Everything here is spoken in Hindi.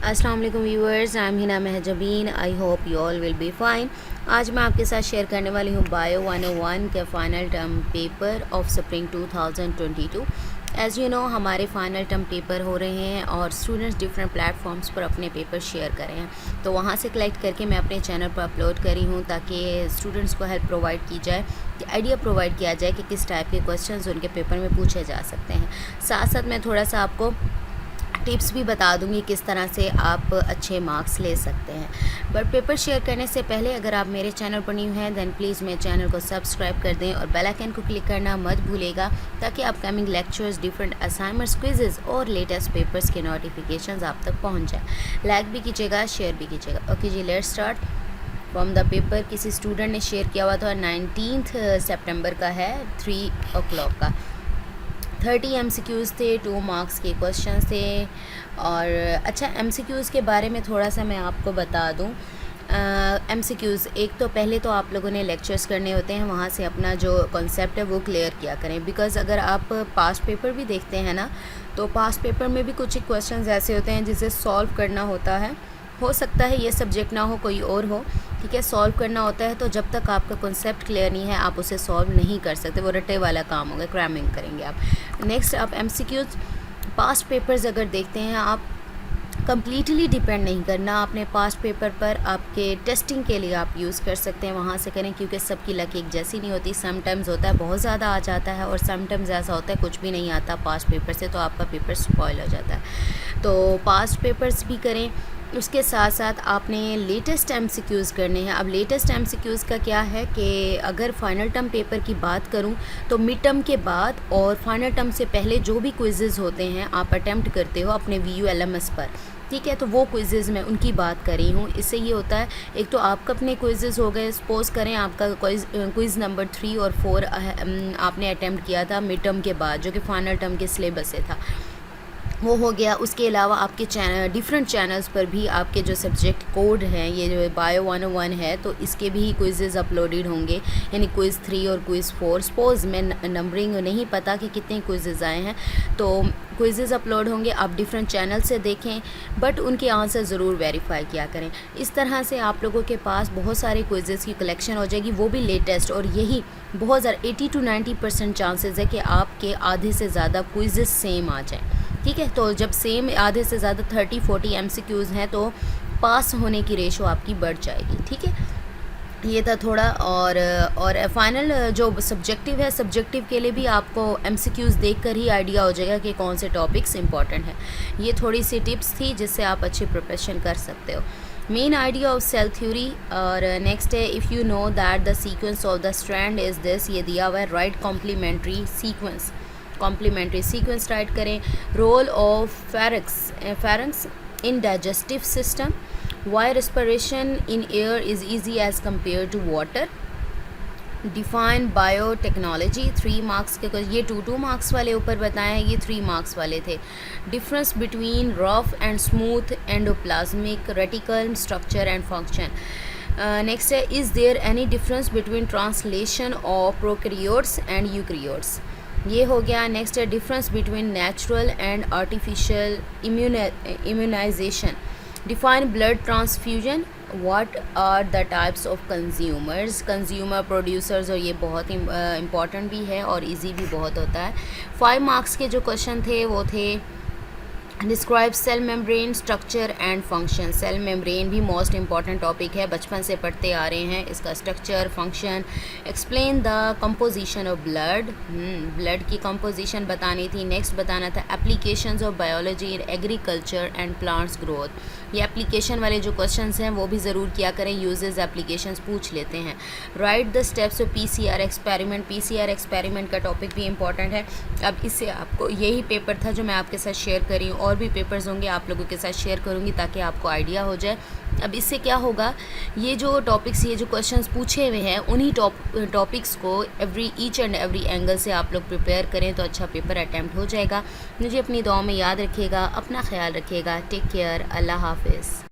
अस्सलाम वालेकुम viewers, I am Hina Mahjabeen. I hope you all will be fine. आज मैं आपके साथ शेयर करने वाली हूँ बायो 101 के final term paper of spring 2022। As you know हमारे फाइनल टर्म पेपर हो रहे हैं और स्टूडेंट्स डिफरेंट प्लेटफॉर्म्स पर अपने पेपर शेयर कर रहे हैं, तो वहाँ से कलेक्ट करके मैं अपने चैनल पर अपलोड करी हूँ ताकि स्टूडेंट्स को हेल्प प्रोवाइड की जाए, आइडिया प्रोवाइड किया जाए कि किस टाइप के क्वेश्चंस उनके पेपर में पूछे जा सकते हैं। साथ साथ मैं थोड़ा सा आपको टिप्स भी बता दूंगी किस तरह से आप अच्छे मार्क्स ले सकते हैं। बट पेपर शेयर करने से पहले अगर आप मेरे चैनल पर न्यू हैं दैन प्लीज़ मेरे चैनल को सब्सक्राइब कर दें और बेल आइकन को क्लिक करना मत भूलेगा ताकि upcoming lectures, different assignments, quizzes और लेटेस्ट पेपर्स के नोटिफिकेशंस आप तक पहुंच जाए। लाइक भी कीजिएगा, शेयर भी कीजिएगा। ओके जी, let's start from the paper. किसी स्टूडेंट ने शेयर किया हुआ था 19 सितंबर का है, 3 o'clock का। 30 MCQs थे, 2 मार्क्स के क्वेश्चन थे। और अच्छा, MCQs के बारे में थोड़ा सा मैं आपको बता दूं। MCQs एक तो पहले तो आप लोगों ने लेक्चर्स करने होते हैं, वहाँ से अपना जो कॉन्सेप्ट है वो क्लियर किया करें। बिकॉज़ अगर आप पास्ट पेपर भी देखते हैं ना, तो पास्ट पेपर में भी कुछ क्वेश्चंस ऐसे होते हैं जिसे सॉल्व करना होता है। हो सकता है ये सब्जेक्ट ना हो, कोई और हो, ठीक है। सॉल्व करना होता है, तो जब तक आपका कॉन्सेप्ट क्लियर नहीं है आप उसे सॉल्व नहीं कर सकते। वो रटे वाला काम होगा, क्रैमिंग करेंगे आप। नेक्स्ट, आप MCQs पास्ट पेपर्स अगर देखते हैं, आप कम्प्लीटली डिपेंड नहीं करना आपने पास्ट पेपर पर। आपके टेस्टिंग के लिए आप यूज़ कर सकते हैं, वहाँ से करें, क्योंकि सबकी लक एक जैसी नहीं होती। समटाइम्स होता है बहुत ज़्यादा आ जाता है और समटाइम्स ऐसा होता है कुछ भी नहीं आता पास्ट पेपर से, तो आपका पेपर स्पॉइल हो जाता है। तो पास्ट पेपर्स भी करें। उसके साथ साथ आपने लेटेस्ट MCQs करने हैं। अब लेटेस्ट MCQs का क्या है कि अगर फाइनल टर्म पेपर की बात करूं तो मिड टर्म के बाद और फाइनल टर्म से पहले जो भी क्विज़ेज़ होते हैं आप अटेम्प्ट करते हो अपने VU LMS पर, ठीक है। तो वो क्विज़ेज़ मैं उनकी बात कर रही हूँ। इससे ये होता है, एक तो आपका अपने क्विज़ेज़ हो गए। सपोज़ करें आपका क्विज़ नंबर 3 और 4 आपने अटेम्प्ट किया था मिड टर्म के बाद, जो कि फाइनल टर्म के सिलेबस से था, वो हो गया। उसके अलावा आपके डिफरेंट चैनल्स पर भी आपके जो सब्जेक्ट कोड हैं, ये जो बायो 101 है, तो इसके भी क्विज़ेज़ अपलोडेड होंगे, यानी क्विज़ 3 और क्विज़ 4। सपोज़ मैं नंबरिंग नहीं पता कि कितने क्विज़ेज़ आए हैं, तो क्विज़ेज़ अपलोड होंगे। आप डिफरेंट चैनल से देखें, बट उनके आंसर ज़रूर वेरीफाई किया करें। इस तरह से आप लोगों के पास बहुत सारे क्विज़ेज़ की कलेक्शन हो जाएगी, वो भी लेटेस्ट। और यही बहुत ज़्यादा 80 to 90% चांसेस है कि आपके आधे से ज़्यादा क्विज़ेज़ सेम आ जाएँ, ठीक है। तो जब सेम आधे से ज़्यादा 30-40 MCQs हैं तो पास होने की रेशो आपकी बढ़ जाएगी, ठीक है। ये था थोड़ा। और फाइनल जो सब्जेक्टिव है, सब्जेक्टिव के लिए भी आपको MCQs देखकर ही आइडिया हो जाएगा कि कौन से टॉपिक्स इंपॉर्टेंट हैं। ये थोड़ी सी टिप्स थी जिससे आप अच्छी प्रिपरेशन कर सकते हो। Main idea of cell theory. और नेक्स्ट है, if you know that the sequence of the strand is this, ये दिया हुआ है। राइट कॉम्प्लीमेंट्री सीक्वेंस राइट करें। Role of pharynx in digestive system. Why respiration in air is easy as compare to water. Define biotechnology. 3 marks के, ये 2 मार्क्स वाले ऊपर बताए हैं, ये 3 मार्क्स वाले थे। Difference between rough and smooth endoplasmic reticulum structure and function. Next है, is there any difference between translation of prokaryotes and eukaryotes, ये हो गया। नेक्स्ट है, difference between natural and artificial immunization. Define blood transfusion. What are the types of consumer producers, और ये बहुत ही इम्पॉर्टेंट भी है और इजी भी बहुत होता है। 5 मार्क्स के जो क्वेश्चन थे वो थे, describe cell membrane structure and function. Cell membrane भी मोस्ट इंपॉर्टेंट टॉपिक है, बचपन से पढ़ते आ रहे हैं, इसका structure, function. Explain the composition of blood की कंपोजिशन बतानी थी। नेक्स्ट बताना था applications of biology in agriculture and plants growth. ये एप्लीकेशन वाले जो क्वेश्चंस हैं वो भी ज़रूर किया करें, यूजेस एप्लीकेशंस पूछ लेते हैं। Right the steps of PCR experiment का टॉपिक भी इंपॉर्टेंट है। अब इससे आपको, यही पेपर था जो मैं आपके साथ शेयर कर रही हूँ, और भी पेपर्स होंगे आप लोगों के साथ शेयर करूँगी ताकि आपको आइडिया हो जाए। अब इससे क्या होगा, ये जो टॉपिक्स, ये जो क्वेश्चंस पूछे हुए हैं, उन्हीं टॉपिक्स को ईच एंड एवरी एंगल से आप लोग प्रिपेयर करें तो अच्छा पेपर अटैम्प्ट हो जाएगा। मुझे अपनी दुआ में याद रखिएगा, अपना ख्याल रखिएगा। टेक केयर, अल्लाह हाफिज़।